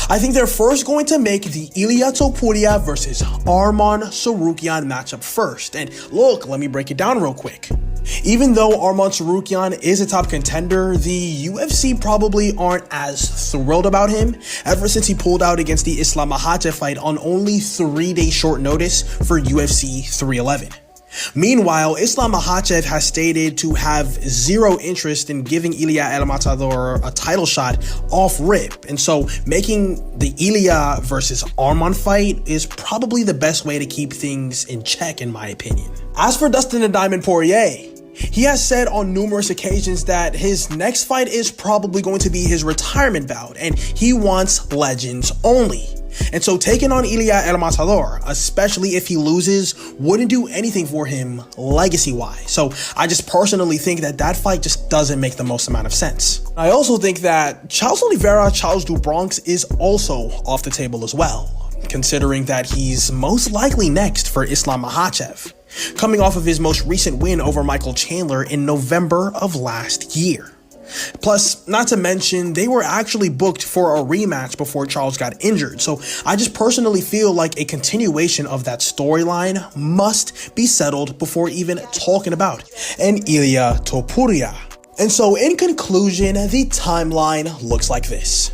I think they're first going to make the Ilia Topuria versus Arman Tsarukyan matchup first. And look, let me break it down real quick. Even though Arman Tsarukyan is a top contender, the UFC probably aren't as thrilled about him ever since he pulled out against the Islam Makhachev fight on only 3-day short notice for UFC 311. Meanwhile, Islam Makhachev has stated to have zero interest in giving Ilia El Matador a title shot off rip, and so making the Ilia versus Arman fight is probably the best way to keep things in check, in my opinion. As for Dustin the Diamond Poirier, he has said on numerous occasions that his next fight is probably going to be his retirement bout, and he wants legends only. And so taking on Ilia El Matador, especially if he loses, wouldn't do anything for him legacy-wise. So I just personally think that that fight just doesn't make the most amount of sense. I also think that Charles Oliveira, Charles do Bronx is also off the table as well, considering that he's most likely next for Islam Makhachev, coming off of his most recent win over Michael Chandler in November of last year. Plus, not to mention, they were actually booked for a rematch before Charles got injured, so I just personally feel like a continuation of that storyline must be settled before even talking about an Ilia Topuria. And so in conclusion, the timeline looks like this.